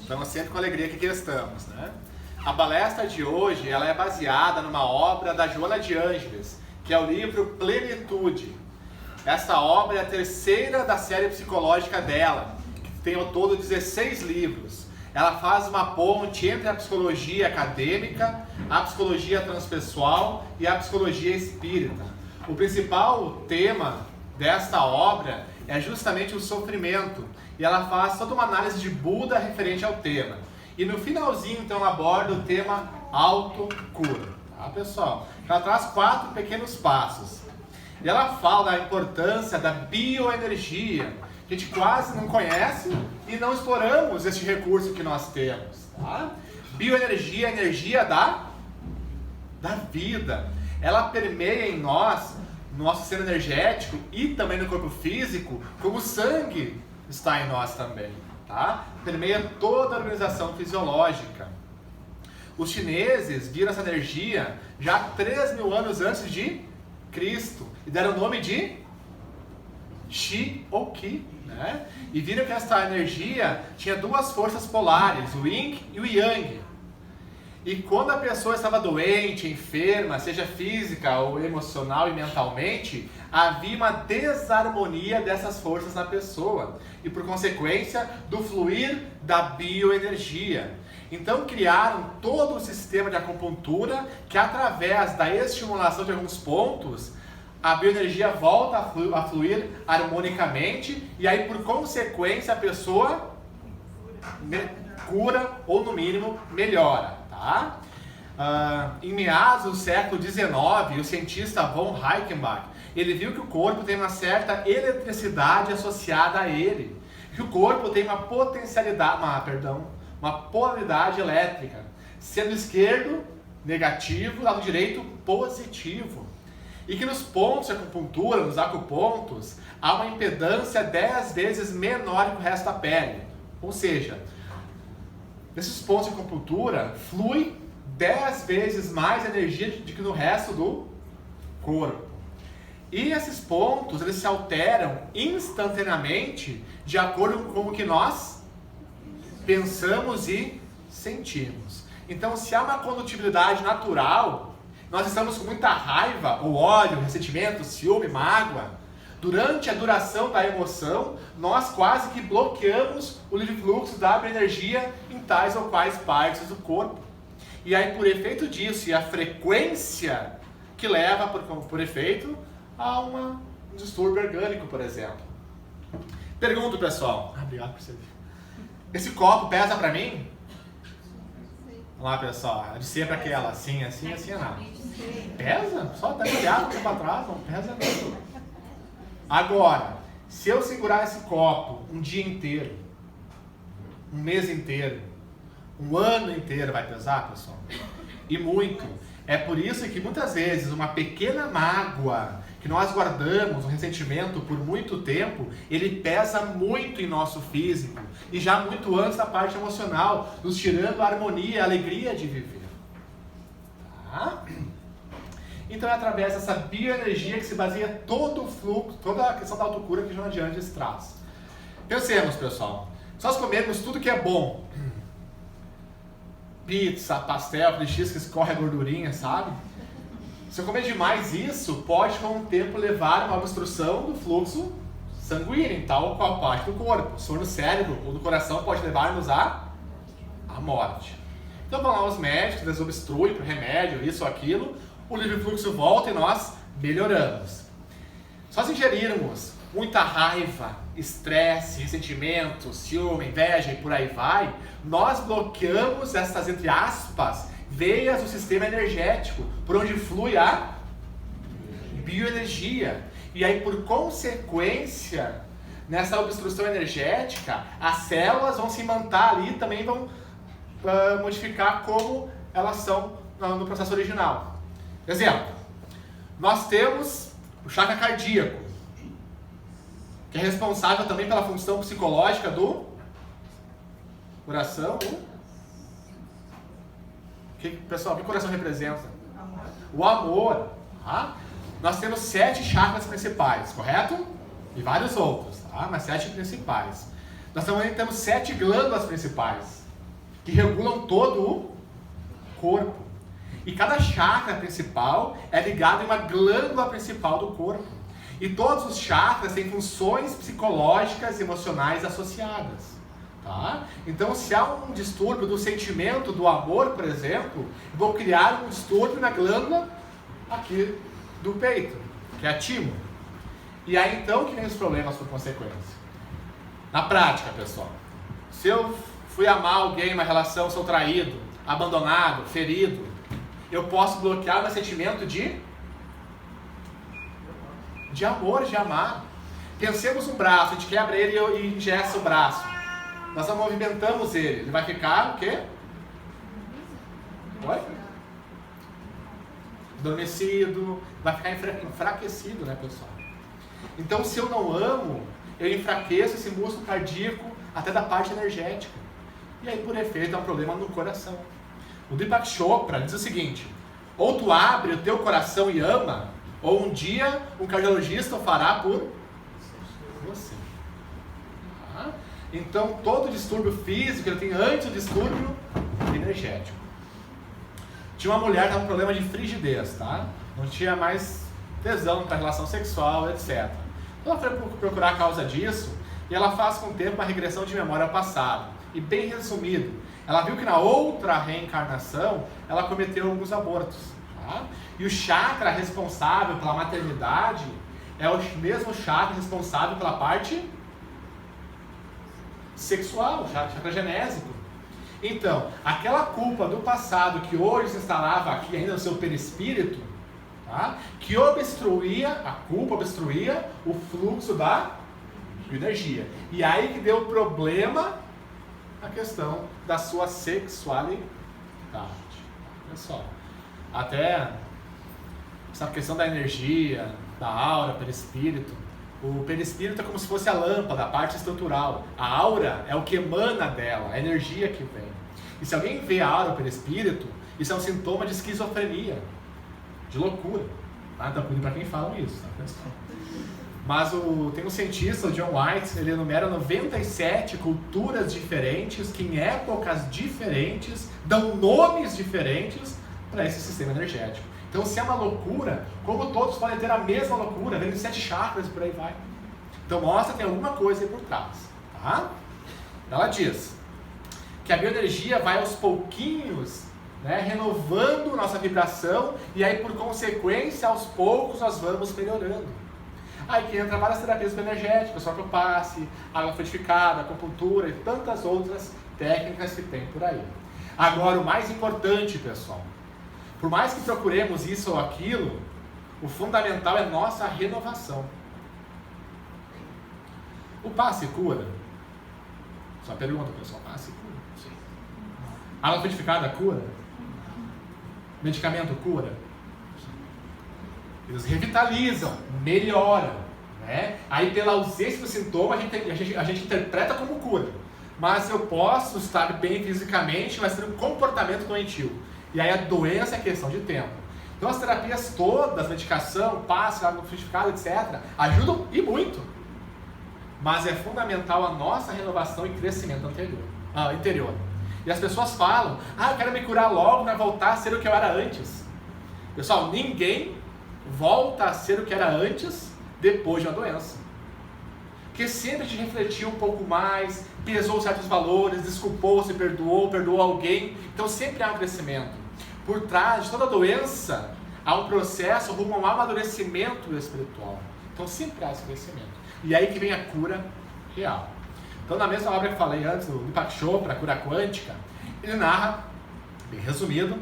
Então, sempre com alegria que aqui estamos, né? A palestra de hoje, ela é baseada numa obra da Joana de Ângeles, que é o livro Plenitude. Essa obra é a terceira da série psicológica dela, que tem ao todo 16 livros. Ela faz uma ponte entre a psicologia acadêmica, a psicologia transpessoal e a psicologia espírita. O principal tema desta obra é justamente o sofrimento, e ela faz toda uma análise de Buda referente ao tema. E no finalzinho, então, ela aborda o tema autocura, tá, pessoal? Ela traz 4 pequenos passos. E ela fala da importância da bioenergia. A gente quase não conhece e não exploramos este recurso que nós temos, tá? Bioenergia é a energia da vida. Ela permeia em nós, no nosso sistema energético e também no corpo físico, como o sangue está em nós também, tá? Permeia toda a organização fisiológica. Os chineses viram essa energia já 3.000 anos antes de Cristo e deram o nome de Qi ou Qi, né? E viram que essa energia tinha 2 forças polares, o Yin e o Yang. E quando a pessoa estava doente, enferma, seja física ou emocional e mentalmente, havia uma desarmonia dessas forças na pessoa. E por consequência, do fluir da bioenergia. Então criaram todo o sistema de acupuntura que através da estimulação de alguns pontos, a bioenergia volta a fluir harmonicamente e aí por consequência a pessoa cura ou no mínimo melhora. Tá? Em meados do século XIX, o cientista von Reichenbach, ele viu que o corpo tem uma certa eletricidade associada a ele, que o corpo tem uma polaridade elétrica, sendo esquerdo negativo, lado direito positivo, e que nos pontos de acupuntura, nos acupontos, há uma impedância 10 vezes menor que o resto da pele, ou seja, nesses pontos de acupuntura flui 10 vezes mais energia do que no resto do corpo. E esses pontos, eles se alteram instantaneamente de acordo com o que nós pensamos e sentimos. Então, se há uma condutibilidade natural, nós estamos com muita raiva, ou ódio, ressentimento, ciúme, mágoa, durante a duração da emoção, nós quase que bloqueamos o livre fluxo da energia em tais ou quais partes do corpo. E aí, por efeito disso, e a frequência que leva, por efeito, a um distúrbio orgânico, por exemplo. Pergunto, pessoal. Obrigado por você. Esse copo pesa pra mim? Vamos lá, pessoal. De sempre aquela, assim, assim, assim, não. Pesa? Só até olhar para trás, não pesa mesmo. Agora, se eu segurar esse copo um dia inteiro, um mês inteiro, um ano inteiro, vai pesar, pessoal? E muito. É por isso que muitas vezes uma pequena mágoa que nós guardamos, um ressentimento por muito tempo, ele pesa muito em nosso físico e já muito antes da parte emocional, nos tirando a harmonia, a alegria de viver. Tá? Então é através dessa bioenergia que se baseia todo o fluxo, toda a questão da autocura que Joana de Ângeles traz. Pensemos, pessoal, se nós comermos tudo que é bom, pizza, pastel, aquele X que escorre a gordurinha, sabe? Se eu comer demais isso, pode com o tempo levar a uma obstrução do fluxo sanguíneo em tal ou qual parte do corpo. Se for no cérebro ou no coração, pode levar-nos à morte. Então vão lá os médicos, eles obstruem por remédio, isso ou aquilo, o livre fluxo volta e nós melhoramos. Se nós ingerirmos muita raiva, estresse, ressentimento, ciúme, inveja e por aí vai, nós bloqueamos essas, entre aspas, veias do sistema energético, por onde flui a bioenergia. E aí, por consequência, nessa obstrução energética, as células vão se imantar ali e também vão modificar como elas são no processo original. Exemplo, nós temos o chakra cardíaco, que é responsável também pela função psicológica do coração. Pessoal, o que o coração representa? O amor. Tá? Nós temos 7 chakras principais, correto? E vários outros, tá? Mas 7 principais. Nós também temos 7 glândulas principais. que regulam todo o corpo. E cada chakra principal é ligado em uma glândula principal do corpo. E todos os chakras têm funções psicológicas e emocionais associadas. Tá? Então, se há um distúrbio do sentimento do amor, por exemplo, eu vou criar um distúrbio na glândula aqui do peito, que é a timo. E aí então que vem os problemas por consequência. Na prática, pessoal, se eu fui amar alguém em uma relação, sou traído, abandonado, ferido, eu posso bloquear o meu sentimento de amor, de amar. Pensemos um braço, a gente quebra ele e engessa o braço. Nós não movimentamos ele vai ficar o quê? Oi? Adormecido, vai ficar enfraquecido, né, pessoal? Então, se eu não amo, eu enfraqueço esse músculo cardíaco até da parte energética. E aí, por efeito, é um problema no coração. O Deepak Chopra diz o seguinte: ou tu abre o teu coração e ama, ou um dia um cardiologista o fará por você. Tá? Então, todo distúrbio físico ele tem antes o distúrbio energético. Tinha uma mulher que estava com problema de frigidez, tá? Não tinha mais tesão para relação sexual, etc. Ela foi procurar a causa disso e ela faz com o tempo uma regressão de memória ao passado. E bem resumido, ela viu que na outra reencarnação ela cometeu alguns abortos. Tá? E o chakra responsável pela maternidade é o mesmo chakra responsável pela parte sexual, o chakra genésico. Então, aquela culpa do passado que hoje se instalava aqui ainda no seu perispírito, tá? Que a culpa obstruía o fluxo da energia. E aí que deu problema a questão da sua sexualidade. Pessoal, até essa questão da energia, da aura, perispírito. O perispírito é como se fosse a lâmpada, a parte estrutural. A aura é o que emana dela, a energia que vem. E se alguém vê a aura, o perispírito, isso é um sintoma de esquizofrenia, de loucura. Tá? Então, para quem falam isso, tá, pessoal? Mas tem um cientista, o John White, ele enumera 97 culturas diferentes, que em épocas diferentes, dão nomes diferentes para esse sistema energético. Então, se é uma loucura, como todos podem ter a mesma loucura, vendo 7 chakras e por aí vai. Então, mostra que tem alguma coisa aí por trás. Tá? Ela diz que a bioenergia vai aos pouquinhos, né, renovando nossa vibração, e aí, por consequência, aos poucos nós vamos melhorando. Aí que entra várias terapias bioenergéticas, próprio passe, água frutificada, acupuntura e tantas outras técnicas que tem por aí. Agora, o mais importante, pessoal, por mais que procuremos isso ou aquilo, o fundamental é nossa renovação. O passe cura? Só pergunta, pessoal, passe cura? Sim. Água frutificada cura? Medicamento cura? Eles revitalizam, melhoram, né? Aí pela ausência do sintoma a gente interpreta como cura. Mas eu posso estar bem fisicamente, mas ter um comportamento doentio. E aí a doença é questão de tempo. Então as terapias todas, medicação, passe, água frutificada, etc., ajudam e muito. Mas é fundamental a nossa renovação e crescimento interior. E as pessoas falam, eu quero me curar logo para voltar a ser o que eu era antes. Pessoal, ninguém volta a ser o que era antes depois de uma doença. Porque sempre a gente refletiu um pouco mais, pesou certos valores, desculpou, se perdoou alguém. Então sempre há um crescimento. Por trás de toda doença, há um processo rumo a um amadurecimento espiritual. Então sempre há esse crescimento. E aí que vem a cura real. Então na mesma obra que falei antes, do Deepak Chopra, a cura quântica, ele narra, bem resumido,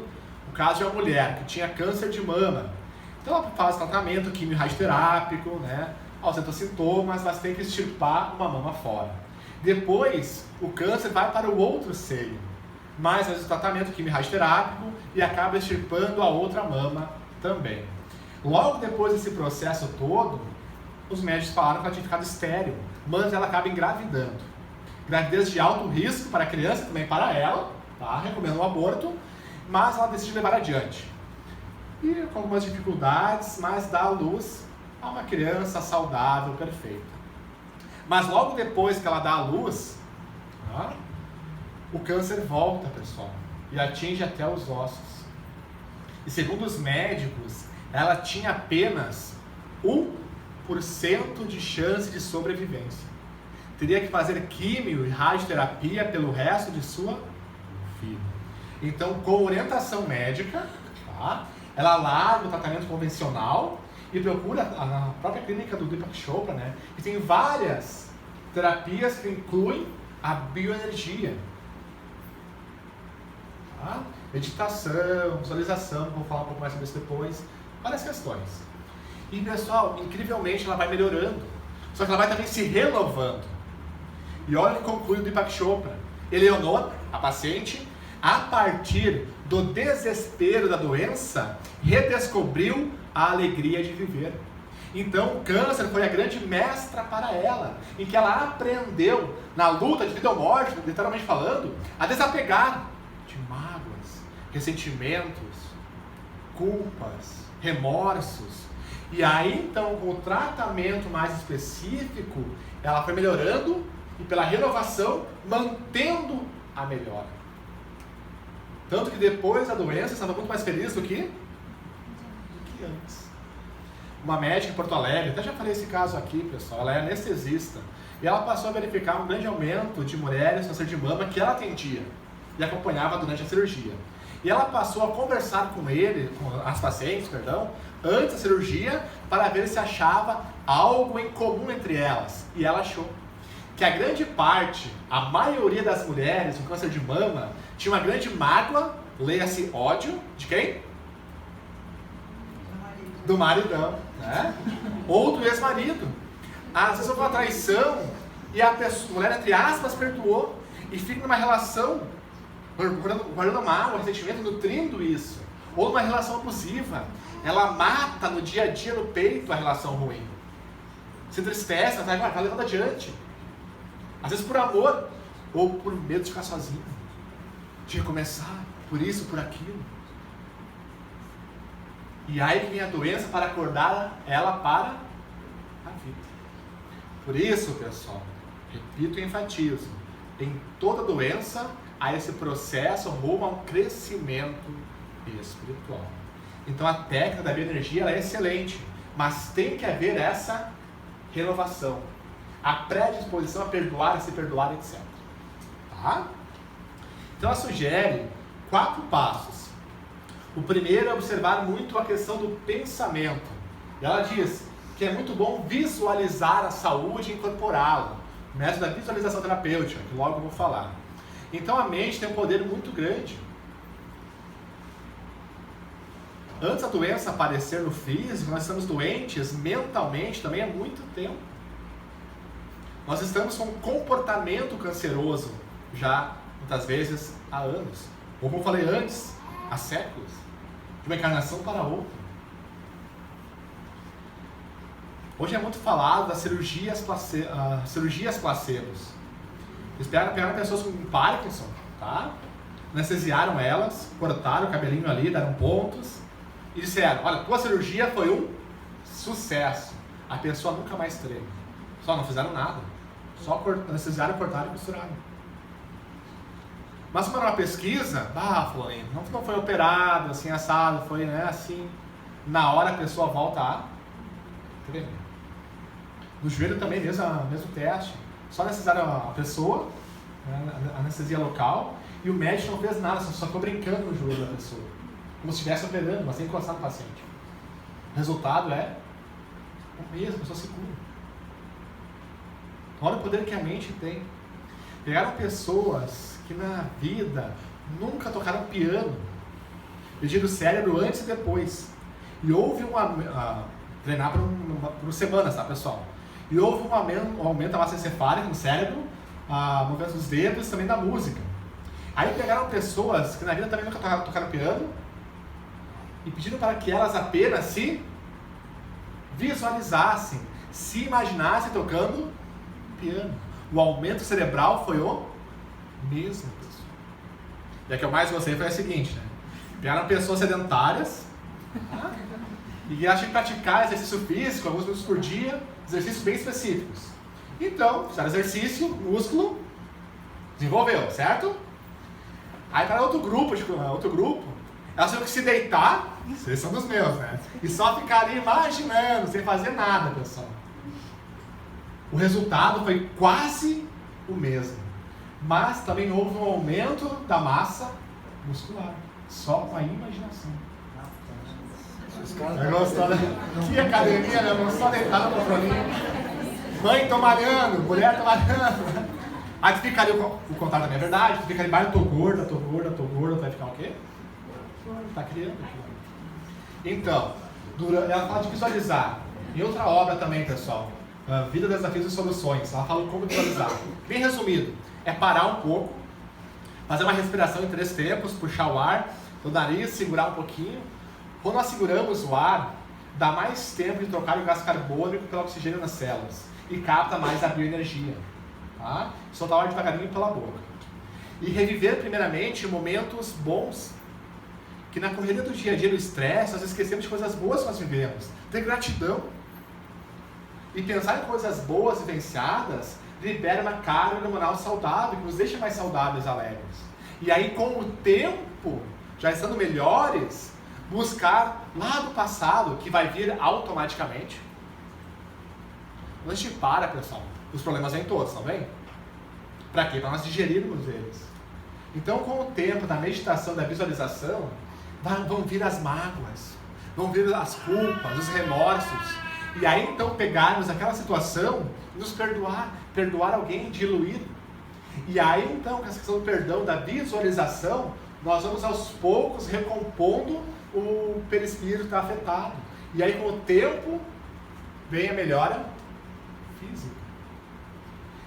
o caso de uma mulher que tinha câncer de mama. Então ela faz tratamento quimio-radioterápico, né? Ausenta sintomas, mas tem que extirpar uma mama fora. Depois, o câncer vai para o outro seio, mais faz o tratamento quimio-radioterápico e acaba extirpando a outra mama também. Logo depois desse processo todo, os médicos falaram que ela tinha ficado estéril, mas ela acaba engravidando. Gravidez de alto risco para a criança, também para ela, tá? Recomendo um aborto, mas ela decide levar adiante. E com algumas dificuldades, mas dá à luz a uma criança saudável, perfeita. Mas logo depois que ela dá à luz, o câncer volta, pessoal, e atinge até os ossos. E segundo os médicos, ela tinha apenas 1% de chance de sobrevivência. Teria que fazer químio e radioterapia pelo resto de sua vida. Então, com orientação médica, tá? Ela larga o tratamento convencional e procura a própria clínica do Deepak Chopra, né? E tem várias terapias que incluem a bioenergia. Tá? Meditação, visualização, vou falar um pouco mais sobre isso depois. Várias questões. E pessoal, incrivelmente ela vai melhorando. Só que ela vai também se renovando. E olha o que conclui o Deepak Chopra. Eleonora, a paciente, a partir do desespero da doença, redescobriu a alegria de viver. Então o câncer foi a grande mestra para ela, em que ela aprendeu, na luta de vida ou morte, literalmente falando, a desapegar de mágoas, ressentimentos, culpas, remorsos. E aí então, com o tratamento mais específico, ela foi melhorando e pela renovação, mantendo a melhora. Tanto que depois da doença estava muito mais feliz do que antes. Uma médica em Porto Alegre, até já falei esse caso aqui, pessoal, ela é anestesista. E ela passou a verificar um grande aumento de mulheres com câncer de mama que ela atendia e acompanhava durante a cirurgia. E ela passou a conversar com as pacientes, antes da cirurgia, para ver se achava algo em comum entre elas. E ela achou que a grande parte, a maioria das mulheres com câncer de mama, tinha uma grande mágoa, leia-se ódio, de quem? Do maridão, né? Ou do ex-marido. Às vezes houve uma traição e a mulher, entre aspas, perdoou e fica numa relação, guardando mágoa, ressentimento, nutrindo isso. Ou numa relação abusiva. Ela mata no dia a dia, no peito, a relação ruim. Se entristece, ela vai levando adiante. Às vezes por amor, ou por medo de ficar sozinho, de recomeçar, por isso, por aquilo. E aí vem a doença para acordar ela para a vida. Por isso, pessoal, repito e enfatizo, em toda doença há esse processo rumo a um crescimento espiritual. Então a técnica da bioenergia ela é excelente, mas tem que haver essa renovação. A predisposição a perdoar, a se perdoar, etc. Tá? Então ela sugere 4 passos. O primeiro é observar muito a questão do pensamento. E ela diz que é muito bom visualizar a saúde e incorporá-la. O método da visualização terapêutica, que logo eu vou falar. Então a mente tem um poder muito grande. Antes da doença aparecer no físico, nós estamos doentes mentalmente também há muito tempo. Nós estamos com um comportamento canceroso já, muitas vezes, há anos. Ou como eu falei antes, há séculos. De uma encarnação para outra. Hoje é muito falado das cirurgias placebos. Eles pegaram pessoas com Parkinson, tá? Anestesiaram elas, cortaram o cabelinho ali, deram pontos e disseram, olha, tua cirurgia foi um sucesso. A pessoa nunca mais treme. Só não fizeram nada. Só anestesiaram, cortaram e costuraram. Mas como era uma pesquisa, Floriano, não foi operado, assim, assado, foi, né, assim. Na hora a pessoa volta a tremer. No joelho também, mesmo teste. Só anestesiaram a pessoa, né, anestesia local, e o médico não fez nada, só ficou brincando no joelho da pessoa. Como se estivesse operando, mas sem encostar no paciente. O resultado é o mesmo, a pessoa se cura. Olha o poder que a mente tem. Pegaram pessoas que na vida nunca tocaram piano, mediram o cérebro antes e depois. E houve treinar por semanas, tá, pessoal? E houve um aumento da massa encefálica no cérebro, movimento dos dedos e também da música. Aí pegaram pessoas que na vida também nunca tocaram piano e pediram para que elas apenas se visualizassem, se imaginassem tocando piano. O aumento cerebral foi o mesmo, pessoal. E a que eu mais gostei foi a seguinte, né? Pegaram pessoas sedentárias e que acham que praticar exercício físico, alguns minutos por dia, exercícios bem específicos. Então, fizeram exercício, músculo, desenvolveu, certo? Aí para outro grupo, elas tinham que se deitar, vocês são dos meus, né? E só ficar ali imaginando, sem fazer nada, pessoal. O resultado foi quase o mesmo. Mas também houve um aumento da massa muscular. Só com a imaginação. Gostou, né? Que academia, né? Não só deitar no patroninho. Mãe, tô malhando, mulher, tô malhando. Aí tu fica ali, o contato da minha verdade, tu fica ali, eu tô gorda, tu vai ficar o quê? Tá criando aquilo. Então, ela fala de visualizar. Em outra obra também, pessoal, Vida, Desafios e Soluções, ela fala como visualizar. Bem resumido, é parar um pouco, fazer uma respiração em 3 tempos, puxar o ar do nariz, segurar um pouquinho. Quando nós seguramos o ar, dá mais tempo de trocar o gás carbônico pelo oxigênio nas células e capta mais a bioenergia. Tá? Soltar o ar devagarinho pela boca. E reviver primeiramente momentos bons, que na correria do dia a dia, no estresse, nós esquecemos de coisas boas que nós vivemos. Ter gratidão. E pensar em coisas boas vivenciadas libera uma carga hormonal saudável, que nos deixa mais saudáveis e alegres. E aí, com o tempo, já estando melhores, buscar lá do passado, que vai vir automaticamente. Quando a gente para, pessoal, os problemas vêm todos, não vem? Para quê? Para nós digerirmos eles. Então, com o tempo da meditação, da visualização, vão vir as mágoas, vão vir as culpas, os remorsos. E aí, então, pegarmos aquela situação, nos perdoar alguém, diluir. E aí, então, com essa questão do perdão, da visualização, nós vamos aos poucos recompondo o perispírito que está afetado. E aí, com o tempo, vem a melhora física.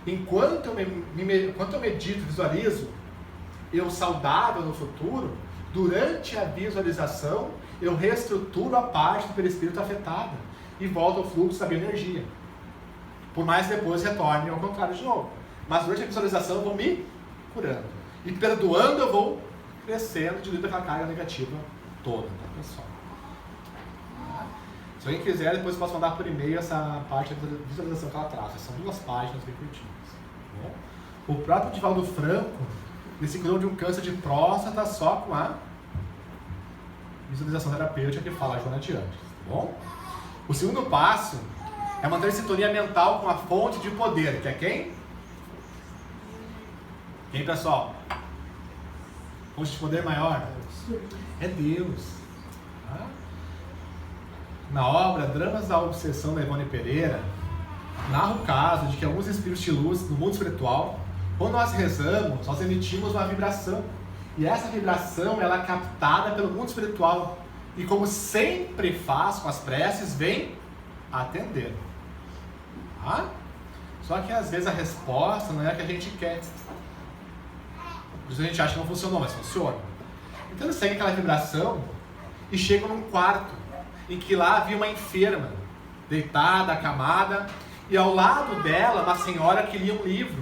Enquanto eu medito, visualizo, eu saudável no futuro, durante a visualização, eu reestruturo a parte do perispírito afetada e volto ao fluxo da bioenergia. Por mais depois retorne ao contrário de novo. Mas durante a visualização eu vou me curando. E perdoando eu vou crescendo, diluindo aquela carga negativa toda, tá, pessoal? Se alguém quiser, depois eu posso mandar por e-mail essa parte da visualização que ela traz. São 2 páginas bem curtinhas. Tá bom? O próprio Divaldo Franco, ele se curou de um câncer de próstata só com a visualização terapêutica que fala Joana de Andes. Tá bom? O segundo passo é manter sintonia mental com a fonte de poder, que é quem? Quem, pessoal? Fonte de poder maior? É Deus. Tá? Na obra Dramas da Obsessão, da Ivone Pereira, narra o caso de que alguns espíritos de luz no mundo espiritual, quando nós rezamos, nós emitimos uma vibração. E essa vibração ela é captada pelo mundo espiritual. E como sempre faz com as preces, vem atender. Tá? Só que às vezes a resposta não é a que a gente quer. Por isso a gente acha que não funcionou, mas funciona. Então eles seguem aquela vibração e chegam num quarto em que lá havia uma enferma, deitada, acamada, e ao lado dela uma senhora que lia um livro.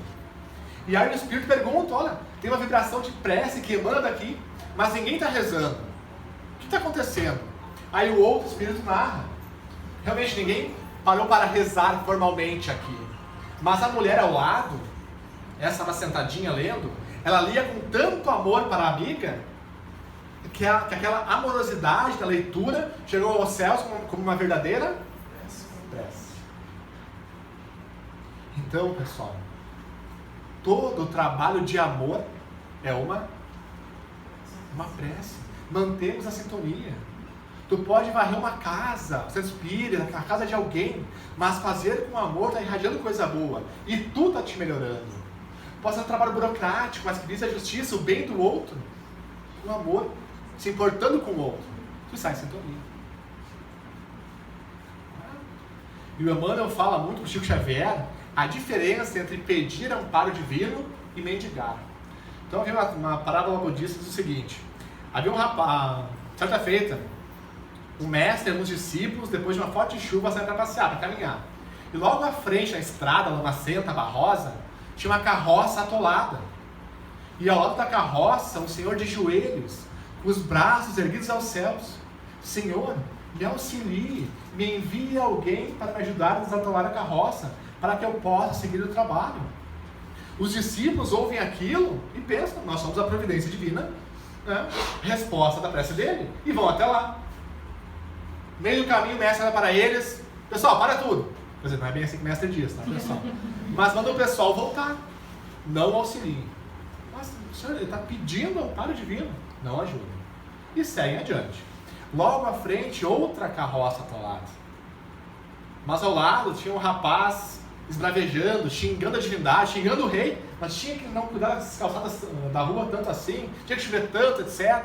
E aí o espírito pergunta, olha, tem uma vibração de prece que emana daqui, mas ninguém está rezando. O que está acontecendo? Aí o outro espírito narra. Realmente ninguém parou para rezar formalmente aqui. Mas a mulher ao lado, essa estava sentadinha lendo, ela lia com tanto amor para a amiga, que aquela amorosidade da leitura chegou aos céus como uma verdadeira prece. Então, pessoal, todo o trabalho de amor é uma prece. Mantemos a sintonia. Tu pode varrer uma casa, você inspira, a casa de alguém, mas fazer com amor está irradiando coisa boa. E tu está te melhorando. Pode ser um trabalho burocrático, mas que visa a justiça, o bem do outro, com amor, se importando com o outro. Tu sai em sintonia. E o Emmanuel fala muito para o Chico Xavier a diferença entre pedir amparo divino e mendigar. Então havia uma parábola budista que diz o seguinte: havia um rapaz, certa feita, um mestre e alguns discípulos, depois de uma forte chuva, saíram para passear, para caminhar. E logo à frente, na estrada, lamacenta, barrosa, tinha uma carroça atolada. E ao lado da carroça, um senhor de joelhos, com os braços erguidos aos céus: Senhor, me auxilie, me envie alguém para me ajudar a desatolar a carroça, para que eu possa seguir o trabalho. Os discípulos ouvem aquilo e pensam, nós somos a providência divina, né? Resposta da prece dele, e vão até lá. No meio do caminho, o mestre olha para eles, pessoal, para tudo. Quer dizer, não é bem assim que o mestre diz, tá, pessoal? Mas manda o pessoal voltar, não auxiliem. Mas o senhor está pedindo amparo divino, não ajudem. E seguem adiante. Logo à frente, outra carroça atolada. Mas ao lado tinha um rapaz esbravejando, xingando a divindade, xingando o rei, mas tinha que não cuidar das calçadas da rua tanto assim, tinha que chover tanto, etc.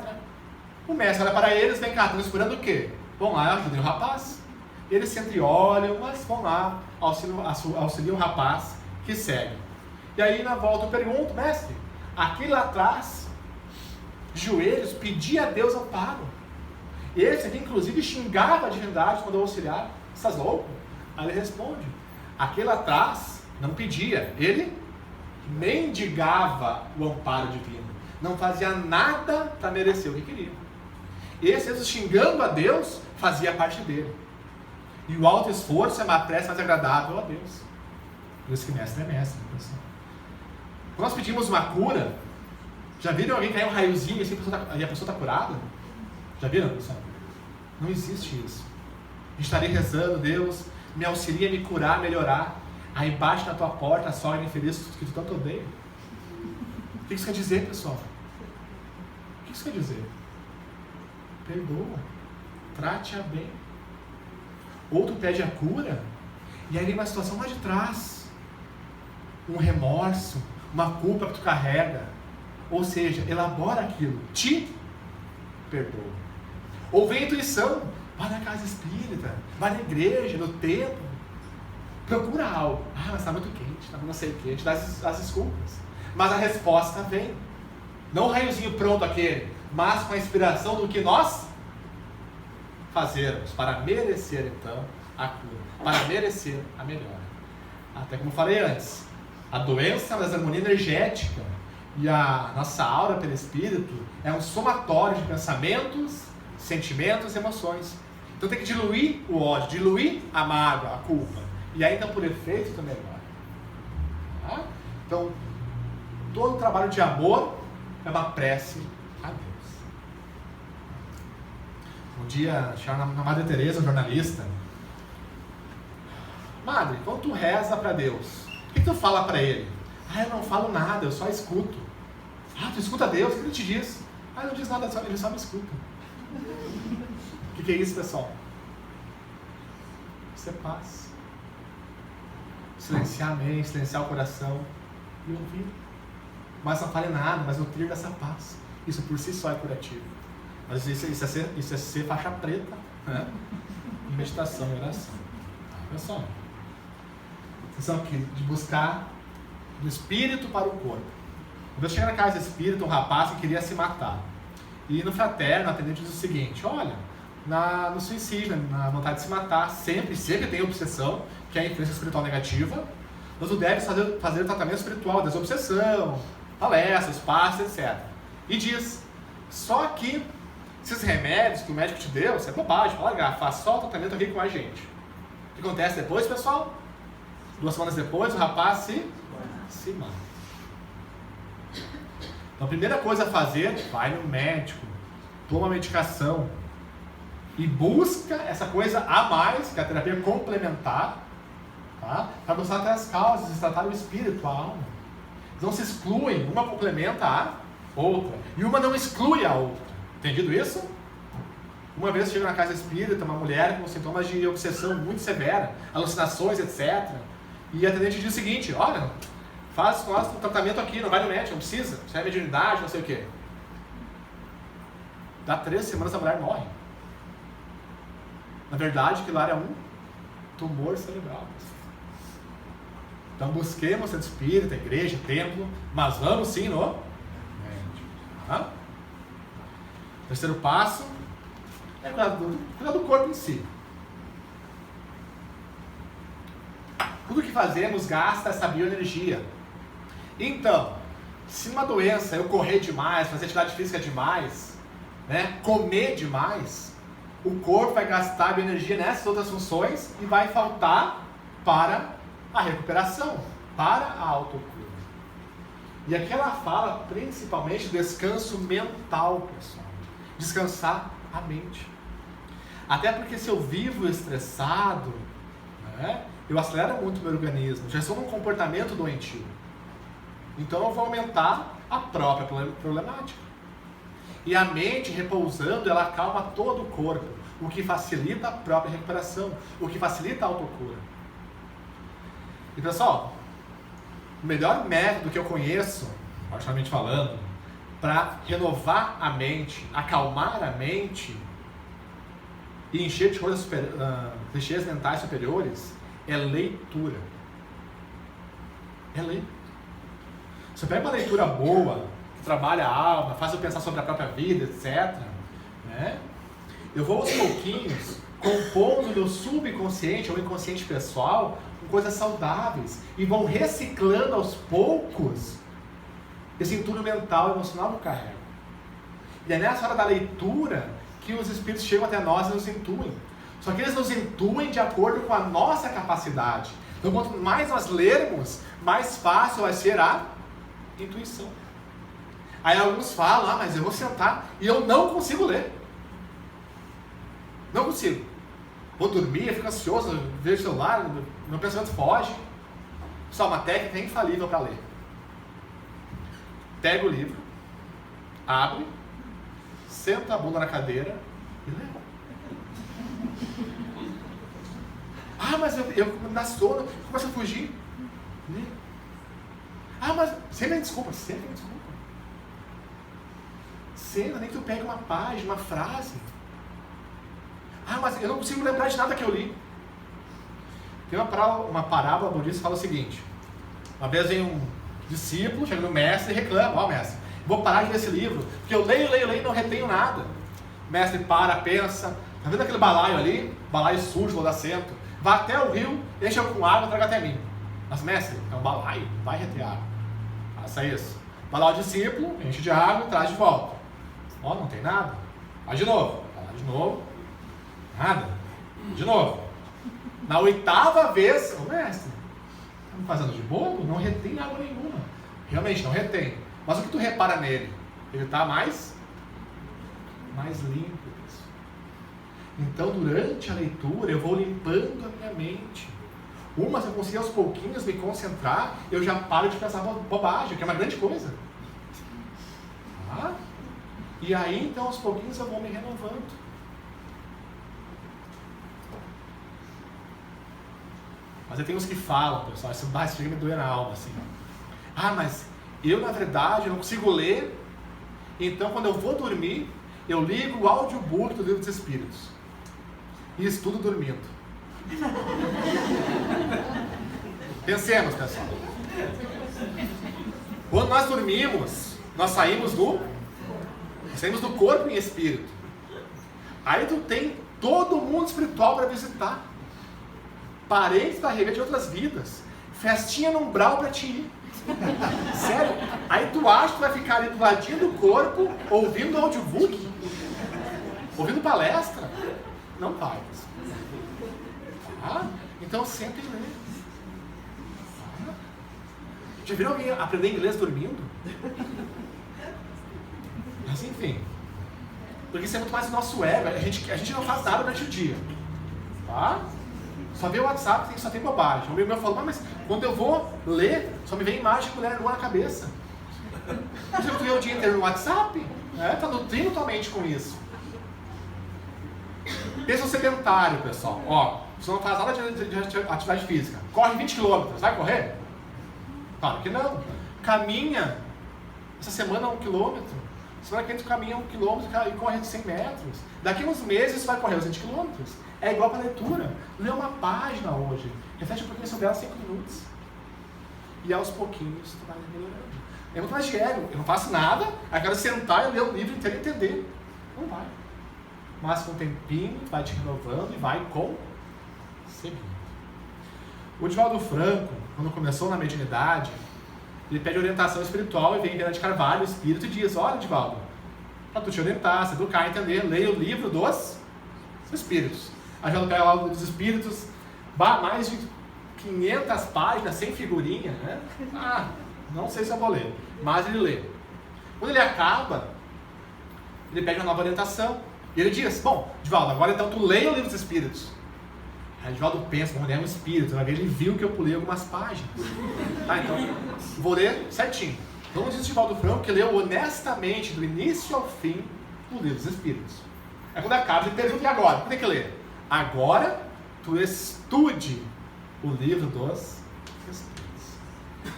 O mestre olha para eles, vem cá, estão esperando o quê? Vão lá, ajudem o rapaz. Eles se entreolham, mas vão lá, auxiliam o rapaz que segue. E aí na volta eu pergunto, mestre, aquele lá atrás, de joelhos, pedia a Deus amparo. Esse aqui inclusive xingava a divindade quando eu auxiliar. Estás louco? Aí ele responde, aquele lá atrás não pedia, ele mendigava o amparo divino. Não fazia nada para merecer o que queria. Esse xingando a Deus fazia parte dele. E o alto esforço é uma prece mais agradável a Deus. Por isso que mestre é mestre. Quando nós pedimos uma cura, já viram alguém cair um raiozinho assim, e a pessoa está curada? Já viram, pessoal? Não existe isso. A gente estaria rezando, Deus, me auxilia a me curar, melhorar. Aí bate na tua porta a sogra infeliz que tu tanto odeia. O que isso quer dizer, pessoal? O que isso quer dizer? Perdoa. Trate-a bem. Outro pede a cura, e aí vem uma situação lá de trás. Um remorso, uma culpa que tu carrega. Ou seja, elabora aquilo. Te perdoa. Ou vem a intuição. Vai na casa espírita, vai na igreja, no templo. Procura algo. Ah, mas está muito quente, está não sei o que. A gente dá as desculpas. Mas a resposta vem. Não o raiozinho pronto aquele, mas com a inspiração do que nós fazermos para merecer então a cura, para merecer a melhora. Até como falei antes, a doença da desarmonia energética e a nossa aura pelo espírito é um somatório de pensamentos, sentimentos e emoções. Então tem que diluir o ódio, diluir a mágoa, a culpa. E aí então por efeito tu melhora. Tá? Então todo trabalho de amor é uma prece a Deus. Um dia, chama na Madre Teresa, um jornalista. Madre, quando tu reza para Deus, o que tu fala para Ele? Ah, eu não falo nada, eu só escuto. Ah, tu escuta Deus? O que Ele te diz? Ah, ele não diz nada, Ele só me escuta. O que é isso, pessoal? Isso é paz. Silenciar a mente, silenciar o coração e ouvir. Mas não fale nada, mas nutrir dessa paz. Isso por si só é curativo. Mas isso é ser faixa preta, né? Em meditação e oração. Pessoal, atenção aqui, de buscar do espírito para o corpo. Quando eu cheguei na casa espírita, um rapaz que queria se matar. E no fraterno, o atendente diz o seguinte, olha, no suicídio, na vontade de se matar, sempre tem obsessão, que é a influência espiritual negativa, mas tu deve fazer o tratamento espiritual, desobsessão, palestras, passes, etc. E diz, só que esses remédios que o médico te deu, isso é bobagem, pode largar, faz só o tratamento aqui com a gente. O que acontece depois, pessoal? 2 semanas depois, o rapaz se mata. Então a primeira coisa a fazer, vai no médico, toma a medicação e busca essa coisa a mais, que é a terapia complementar, tá? Para buscar até as causas, tratar o espírito, a alma. Não se excluem, uma complementa a outra, e uma não exclui a outra. Entendido isso? Uma vez chego na casa espírita, uma mulher com sintomas de obsessão muito severa, alucinações, etc. E a atendente diz o seguinte, olha, faz com nós um tratamento aqui, não vai no médico, não precisa, isso é mediunidade, não sei o quê. Dá 3 semanas a mulher morre. Na verdade, aquilo lá é um tumor cerebral. Então busquemos centro espírita, igreja, templo, mas vamos sim no médico. Tá? Terceiro passo é cuidar do corpo em si. Tudo que fazemos gasta essa bioenergia. Então, se uma doença eu correr demais, fazer atividade física demais, né, comer demais, o corpo vai gastar bioenergia nessas outras funções e vai faltar para a recuperação, para a autocura. E aqui ela fala principalmente do descanso mental, pessoal. Descansar a mente. Até porque se eu vivo estressado, né, eu acelero muito o meu organismo, já estou num comportamento doentio. Então eu vou aumentar a própria problemática. E a mente repousando, ela acalma todo o corpo, o que facilita a própria recuperação, o que facilita a autocura. E pessoal, o melhor método que eu conheço, praticamente falando, para renovar a mente, acalmar a mente e encher de coisas clichês mentais superiores é leitura. É ler. Você pega uma leitura boa, que trabalha a alma, faz eu pensar sobre a própria vida, etc. Né? Eu vou aos pouquinhos compondo o meu subconsciente ou inconsciente pessoal com coisas saudáveis e vão reciclando aos poucos esse entulho mental e emocional que eu carrego. E é nessa hora da leitura que os espíritos chegam até nós e nos intuem. Só que eles nos intuem de acordo com a nossa capacidade. Então, quanto mais nós lermos, mais fácil vai ser a intuição. Aí alguns falam, mas eu vou sentar e eu não consigo ler. Não consigo. Vou dormir, eu fico ansioso, vejo o celular, meu pensamento foge. Só uma técnica infalível para ler. Pega o livro, abre, senta a bunda na cadeira e lê. Mas eu me dá sono, começo a fugir. Lê. Mas sempre tem desculpa, sempre tem desculpa. Senta, nem que tu pegue uma página, uma frase. Mas eu não consigo lembrar de nada que eu li. Tem uma parábola budista que fala o seguinte. Uma vez vem um discípulo, chega no mestre e reclama, mestre, vou parar de ler esse livro, porque eu leio e não retenho nada. O mestre para, pensa, tá vendo aquele balaio ali? Balaio sujo, lodacento. Vai até o rio, enche com água e traga até mim. Mas mestre, é um balaio, vai reter água. Faça isso. Vai lá o discípulo, enche de água e traz de volta. Não tem nada. Vai de novo. Vai lá de novo. Nada. De novo. Na 8ª vez, mestre, tá me fazendo de bobo? Não retém água nenhuma. Realmente, não retém. Mas o que tu repara nele? Ele está mais limpo. Então, durante a leitura, eu vou limpando a minha mente. Se eu conseguir aos pouquinhos me concentrar, eu já paro de pensar bobagem, que é uma grande coisa. E aí, então, aos pouquinhos eu vou me renovando. Mas aí tem uns que falam, pessoal, isso chega a me doer na alma, assim. Mas eu, na verdade, não consigo ler, então quando eu vou dormir, eu ligo o audiobook do Livro dos Espíritos. E estudo dormindo. Pensemos, pessoal. Quando nós dormimos, nós saímos do corpo em espírito. Aí tu tem todo o mundo espiritual para visitar. Parentes da regra de outras vidas. Festinha no umbral para ti ir. Sério? Aí tu acha que tu vai ficar ali do ladinho do corpo, ouvindo audiobook? Ouvindo palestra? Não vai. Então sempre lê. Já viram alguém aprender inglês dormindo? Mas enfim. Porque isso é muito mais o nosso ego. A gente não faz nada durante o dia. Só vê o WhatsApp e só tem bobagem. O meu falou, mas quando eu vou ler, só me vem imagem de mulher nua na cabeça. Você tu vê o dia inteiro no WhatsApp? Tá nutrindo tua mente com isso. Pensa no sedentário, pessoal. Você não faz nada de atividade física. Corre 20 km, vai correr? Claro que não. Caminha. Essa semana 1 km. Semana que vem tu caminha 1 km e corre de 100 metros. Daqui uns meses você vai correr os 20 km. É igual para a leitura. Lê uma página hoje. Reflete um pouquinho sobre ela 5 minutos. E aos pouquinhos tu vai melhorando. É muito mais de ego. Eu não faço nada, aí quero sentar e ler o livro inteiro e entender. Não vai. Mas com o tempinho vai te renovando e vai conseguindo. O Divaldo Franco, quando começou na mediunidade, ele pede orientação espiritual e vem Viana de Carvalho, o espírito, e diz: olha, Divaldo, para tu te orientar, se educar, entender, leia o livro dos espíritos. A gente pega lá dos espíritos, mais de 500 páginas, sem figurinha, né? Não sei se eu vou ler, mas ele lê. Quando ele acaba, ele pede uma nova orientação. E ele diz, bom, Divaldo, agora então tu leia o livro dos Espíritos. Aí Divaldo pensa, como ele é um espírito, ele viu que eu pulei algumas páginas. Então, vou ler certinho. Então diz Divaldo Franco que leu honestamente, do início ao fim, o livro dos Espíritos. Aí quando acaba, ele pergunta, e agora? O que tem que ler? Agora, tu estude o livro dos Espíritos.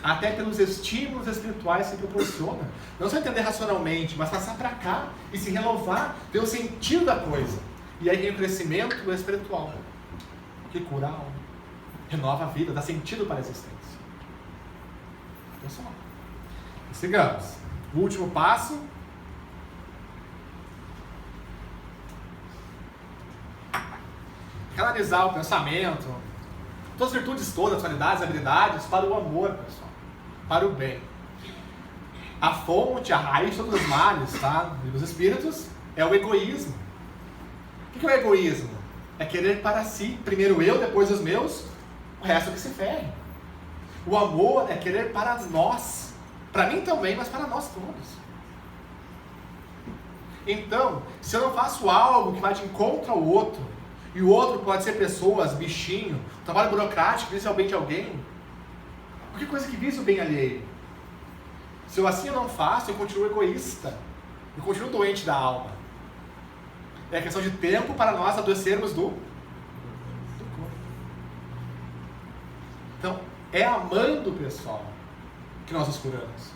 Até pelos estímulos espirituais que proporciona. Não só entender racionalmente, mas passar para cá e se renovar, ver o sentido da coisa. E aí vem o crescimento espiritual, que cura a alma, renova a vida, dá sentido para a existência. Pessoal, sigamos. O último passo. Canalizar o pensamento, todas as virtudes todas, as qualidades, habilidades, para o amor, pessoal, para o bem. A fonte, a raiz de todos os males, tá? Dos espíritos, é o egoísmo. O que é o egoísmo? É querer para si, primeiro eu, depois os meus, o resto que se ferre. O amor é querer para nós, para mim também, mas para nós todos. Então, se eu não faço algo que vai de encontro ao outro, e o outro pode ser pessoas, bichinho, trabalho burocrático, visa o bem de alguém, qualquer coisa que visa o bem alheio. Se eu assim eu não faço, eu continuo egoísta, eu continuo doente da alma. É questão de tempo para nós adoecermos do corpo. Então, é amando, pessoal, que nós nos curamos.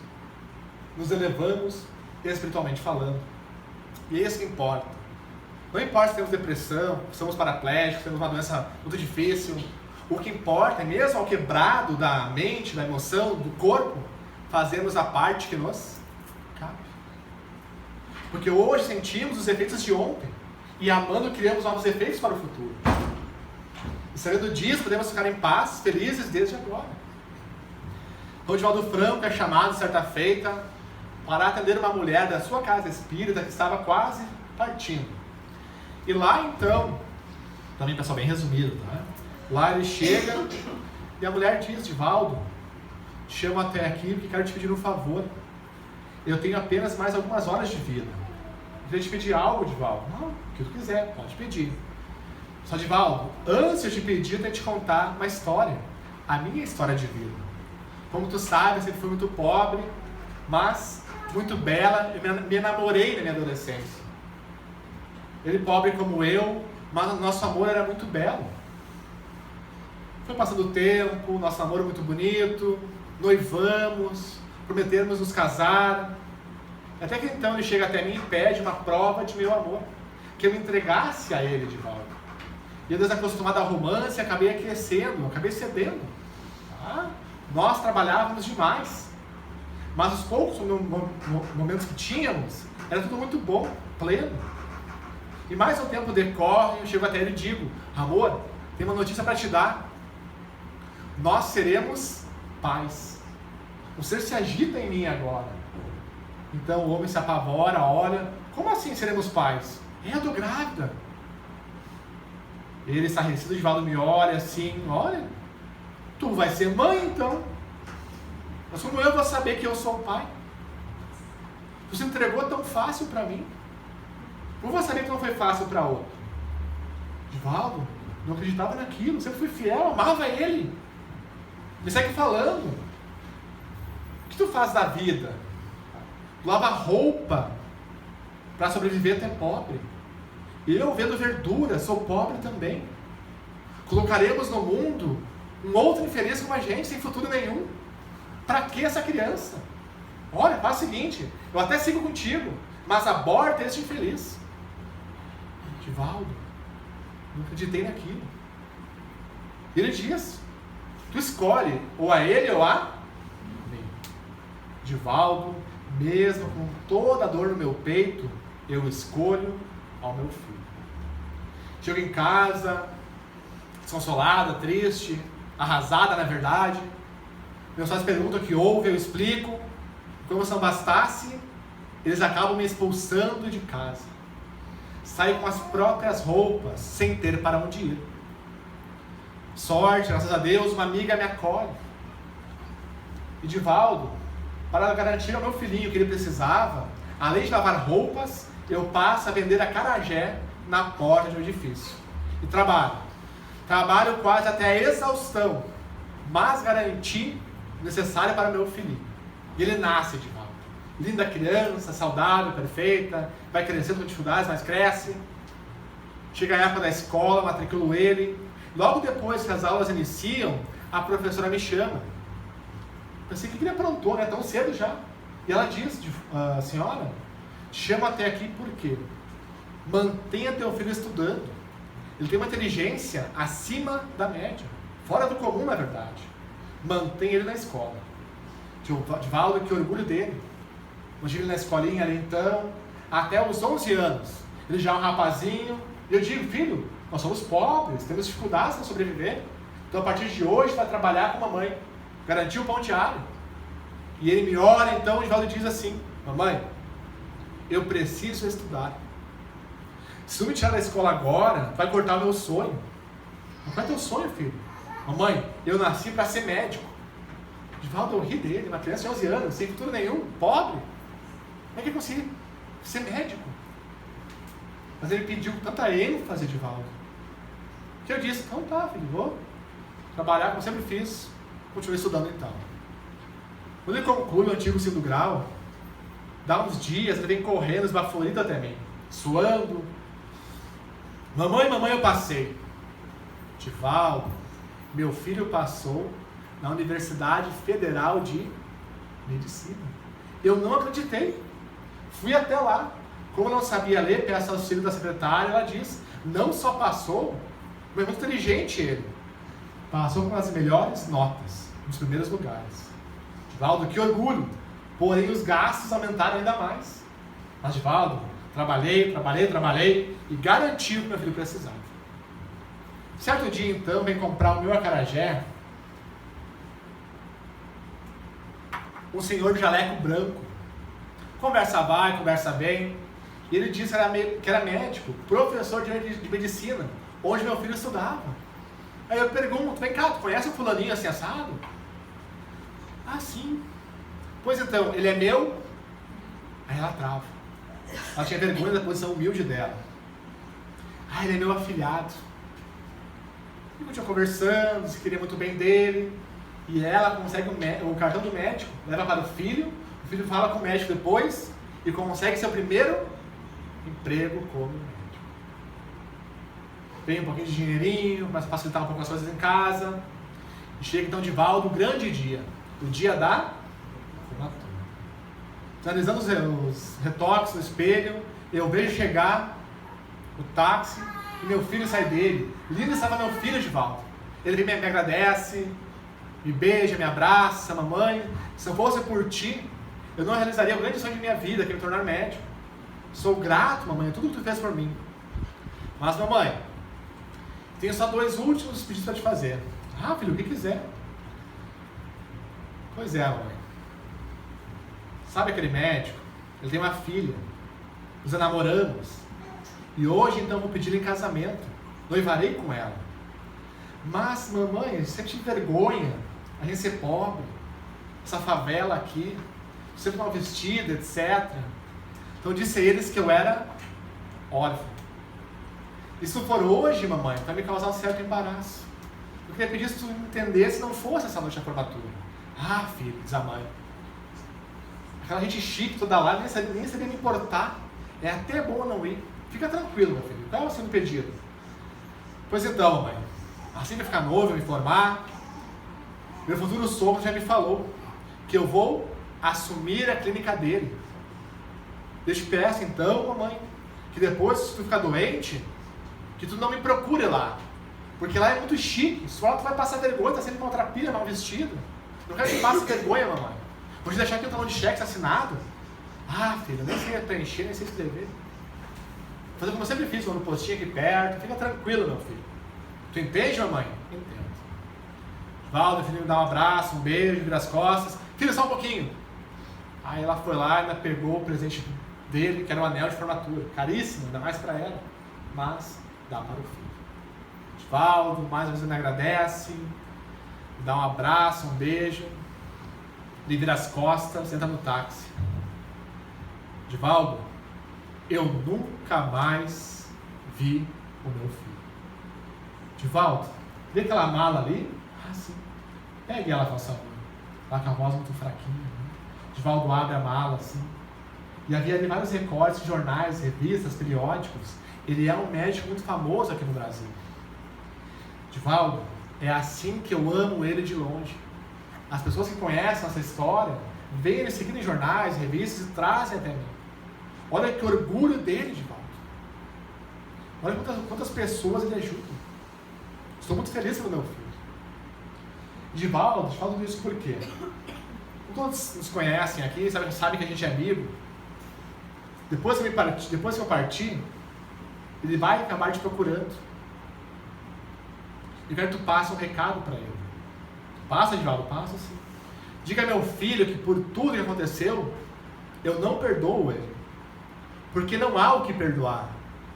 Nos elevamos espiritualmente falando. E é isso que importa. Não importa se temos depressão, se somos paraplégicos, se temos uma doença muito difícil. O que importa é, mesmo ao quebrado da mente, da emoção, do corpo, fazermos a parte que nos cabe. Porque hoje sentimos os efeitos de ontem. E amando criamos novos efeitos para o futuro. E sabendo disso, podemos ficar em paz, felizes desde agora. O Divaldo Franco é chamado, certa feita, para atender uma mulher da sua casa espírita que estava quase partindo. E lá então, também pessoal bem resumido, tá? Lá ele chega e a mulher diz, Divaldo, te chamo até aqui porque quero te pedir um favor. Eu tenho apenas mais algumas horas de vida. Eu queria te pedir algo, Divaldo. Não, o que tu quiser, pode pedir. Só, Divaldo, antes de eu te pedir, eu tenho que te contar uma história. A minha história de vida. Como tu sabe, eu sempre fui muito pobre, mas muito bela. Eu me enamorei na minha adolescência. Ele pobre como eu, mas o nosso amor era muito belo. Foi passando o tempo, nosso namoro muito bonito, noivamos, prometemos nos casar. Até que então ele chega até mim e pede uma prova de meu amor, que eu me entregasse a ele de volta. E eu, desacostumado ao romance, acabei aquecendo, acabei cedendo. Tá? Nós trabalhávamos demais, mas os poucos momentos que tínhamos, era tudo muito bom, pleno. E mais o tempo decorre, eu chego até ele e digo, amor, tem uma notícia para te dar. Nós seremos pais. O ser se agita em mim agora. Então o homem se apavora, olha, como assim seremos pais? Eu tô grávida. Ele, estarrecido, Divaldo me olha assim, olha, tu vai ser mãe então. Mas como eu vou saber que eu sou o pai? Tu se entregou tão fácil para mim. Como vou saber que não foi fácil para outro? Divaldo, não acreditava naquilo, sempre fui fiel, amava ele. Me segue falando. O que tu faz da vida? Tu lava roupa para sobreviver até pobre. Eu, vendo verdura, sou pobre também. Colocaremos no mundo um outro infeliz como a gente, sem futuro nenhum. Para que essa criança? Olha, faz o seguinte, eu até sigo contigo, mas aborta este infeliz. Divaldo, não acreditei naquilo. Ele diz, tu escolhe ou a ele ou a mim. Divaldo, mesmo com toda a dor no meu peito, eu escolho ao meu filho. Chego em casa, desconsolada, triste, arrasada na verdade. Meus pais perguntam o que houve, eu explico. Como se não bastasse, eles acabam me expulsando de casa. Saio com as próprias roupas, sem ter para onde ir. Sorte, graças a Deus, uma amiga me acolhe. E Divaldo, para garantir ao meu filhinho o que ele precisava, além de lavar roupas, eu passo a vender acarajé na porta de um edifício. E trabalho quase até a exaustão, mas garanti o necessário para o meu filhinho. E ele nasce de volta. Linda criança, saudável, perfeita, vai crescendo com dificuldades, mas cresce. Chega a época da escola, matriculo ele. Logo depois que as aulas iniciam, a professora me chama. Pensei que ele aprontou, né? Tão cedo já. E ela diz, senhora, te chamo até aqui por quê? Mantenha teu filho estudando. Ele tem uma inteligência acima da média. Fora do comum, na verdade. Mantenha ele na escola. Divaldo, que orgulho dele. Mantive ele na escolinha ali então, até os 11 anos. Ele já é um rapazinho. E eu digo, filho, nós somos pobres, temos dificuldades para sobreviver. Então a partir de hoje vai trabalhar com a mamãe. Garantir o pão diário. E ele me ora então, o Divaldo diz assim, mamãe, eu preciso estudar. Se tu me tirar da escola agora, vai cortar o meu sonho. Qual é teu sonho, filho? Mamãe, eu nasci para ser médico. Divaldo, eu ri dele, uma criança de 11 anos, sem futuro nenhum, pobre. Como é que eu consegui ser médico? Mas ele pediu com tanta ênfase, Divaldo, que eu disse, então tá, filho, vou trabalhar como sempre fiz. Continuei estudando então. Quando ele conclui o antigo segundo grau, dá uns dias, ele vem correndo, esbaforido até mim, suando. Mamãe, eu passei. Divaldo, meu filho passou na Universidade Federal de Medicina. Eu não acreditei. Fui até lá. Como eu não sabia ler, peço auxílio da secretária, ela diz, não só passou, mas muito inteligente ele. Passou com as melhores notas, nos primeiros lugares. Divaldo, que orgulho! Porém, os gastos aumentaram ainda mais. Mas, Divaldo, trabalhei e garanti o que meu filho precisava. Certo dia, então, vem comprar o meu acarajé um senhor de jaleco branco. Conversa vai, conversa bem. E ele disse que era médico, professor de medicina, onde meu filho estudava. Aí eu pergunto, vem cá, tu conhece o fulaninho assim assado? Ah, sim. Pois então, ele é meu? Aí ela trava. Ela tinha vergonha da posição humilde dela. Ah, ele é meu afilhado. E continuou conversando, se queria muito bem dele. E ela consegue o cartão do médico, leva para o filho fala com o médico depois e consegue seu primeiro emprego como médico. Tem um pouquinho de dinheirinho, começa a facilitar um pouco as coisas em casa. E chega então Divaldo, o grande dia, o dia da formatura. Analisando os retoques no espelho, eu vejo chegar o táxi e meu filho sai dele. Lindo estava meu filho, Divaldo. Ele me agradece, me beija, me abraça, mamãe. Se eu fosse por ti, eu não realizaria o grande sonho de minha vida, que é me tornar médico. Sou grato, mamãe, a tudo que tu fez por mim. Mas, mamãe, tenho só 2 últimos pedidos para te fazer. Ah, filho, o que quiser. Pois é, mamãe. Sabe aquele médico? Ele tem uma filha. Nos namoramos. E hoje, então, vou pedir em casamento. Noivarei com ela. Mas, mamãe, eu sempre tive vergonha. A gente ser pobre. Essa favela aqui. Sempre mal vestida, etc. Então, eu disse a eles que eu era órfão. E se for hoje, mamãe, vai me causar um certo embaraço. Eu queria pedir se tu entendesse se não fosse essa noite da formatura. Ah, filho, diz a mãe. Aquela gente chique toda lá, nem sabia me importar. É até bom não ir. Fica tranquilo, meu filho. Qual é o seu pedido? Pois então, mamãe. Assim que eu ficar noivo, eu me formar, meu futuro sogro já me falou que eu vou assumir a clínica dele. Eu te peço então, mamãe, que depois, se tu ficar doente, que tu não me procure lá. Porque lá é muito chique. Se for, tu vai passar vergonha, tá sempre maltrapilha, mal vestido. Não quero que tu passe vergonha, mamãe. Vou te deixar aqui o talão de cheque assinado. Ah, filho, nem sei preencher, nem sei escrever. Vou fazer como eu sempre fiz, no postinho aqui perto. Fica tranquilo, meu filho. Tu entende, mamãe? Entendo. Valdo, filho, me dá um abraço, um beijo, vira as costas. Filho, só um pouquinho. Aí ela foi lá e ainda pegou o presente dele, que era um anel de formatura. Caríssimo, ainda mais para ela. Mas dá para o filho. Valdo, mais uma vez me agradece. Me dá um abraço, um beijo. Ele vira as costas, entra no táxi. Divaldo, eu nunca mais vi o meu filho. Divaldo, vê aquela mala ali? Ah, sim. Pegue ela, por favor. Ela com a voz muito fraquinha. Né? Divaldo abre a mala assim. E havia ali vários recortes de jornais, revistas, periódicos. Ele é um médico muito famoso aqui no Brasil. Divaldo, é assim que eu amo ele de longe. As pessoas que conhecem essa história veem ele seguindo em jornais, revistas e trazem até mim. Olha que orgulho dele, Divaldo. Olha quantas pessoas ele ajuda. Estou muito feliz pelo meu filho. Divaldo, falo isso por quê? Todos nos conhecem aqui, sabem que a gente é amigo. Depois que eu partir, ele vai acabar te procurando. E quero que tu passe um recado para ele. Passa, Divaldo, passa sim. Diga a meu filho que por tudo que aconteceu, eu não perdoo ele. Porque não há o que perdoar.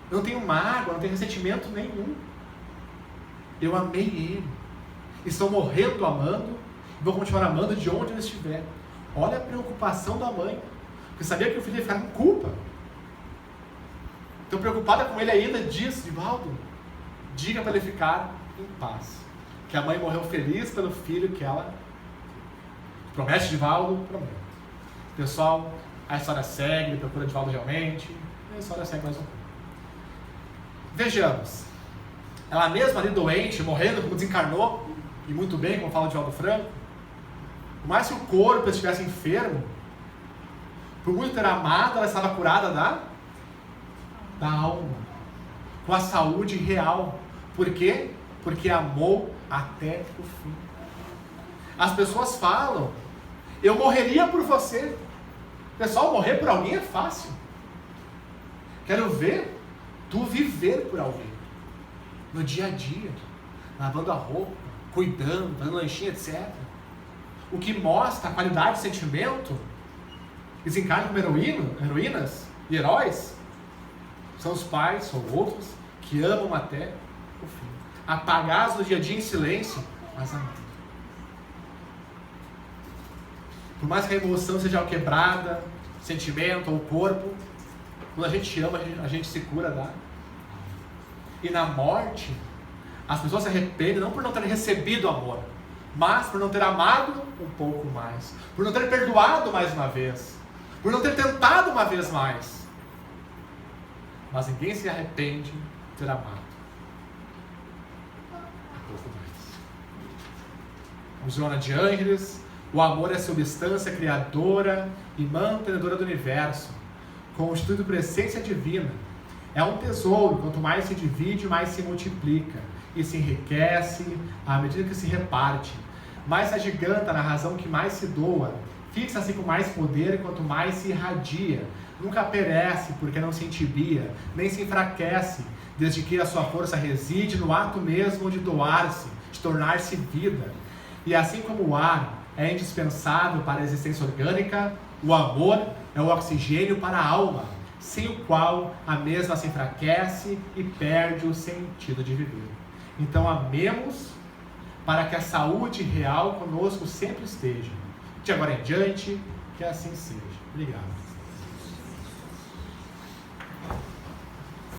Eu não tenho mágoa, não tenho ressentimento nenhum. Eu amei ele. Estou morrendo amando e vou continuar amando de onde ele estiver. Olha a preocupação da mãe. Porque sabia que o filho ia ficar com culpa. Então, preocupada com ele ainda, diz, Divaldo, diga para ele ficar em paz. Que a mãe morreu feliz pelo filho que ela... Promete, Divaldo? Prometo. Pessoal, a história segue, ele procura Divaldo realmente. E a história segue mais um pouco. Vejamos. Ela mesma ali doente, morrendo, como desencarnou, e muito bem, como fala o Divaldo Franco, por mais que o corpo estivesse enfermo, por muito ter amado, ela estava curada da alma, com a saúde real. Por quê? Porque amou até o fim. As pessoas falam, eu morreria por você. Pessoal, morrer por alguém é fácil. Quero ver tu viver por alguém. No dia a dia, lavando a roupa, cuidando, dando lanchinho, etc. O que mostra a qualidade de sentimento, desencarna como heroínas e heróis, são os pais ou outros que amam até o fim. Apagados no dia a dia em silêncio, mas amando. Por mais que a emoção seja quebrada, sentimento ou corpo, quando a gente ama, a gente se cura da. E na morte, as pessoas se arrependem não por não terem recebido amor, mas por não ter amado um pouco mais, por não ter perdoado mais uma vez, por não ter tentado uma vez mais. Mas ninguém se arrepende de ter amado um pouco mais. Joana de Ângeles, o amor é substância criadora e mantenedora do universo, constituído por essência divina. É um tesouro, quanto mais se divide, mais se multiplica e se enriquece à medida que se reparte. Mais se agiganta na razão que mais se doa, fixa-se com mais poder quanto mais se irradia. Nunca perece porque não se entibia, nem se enfraquece, desde que a sua força reside no ato mesmo de doar-se, de tornar-se vida. E assim como o ar é indispensável para a existência orgânica, o amor é o oxigênio para a alma, sem o qual a mesma se enfraquece e perde o sentido de viver. Então amemos para que a saúde real conosco sempre esteja. De agora em diante, que assim seja. Obrigado.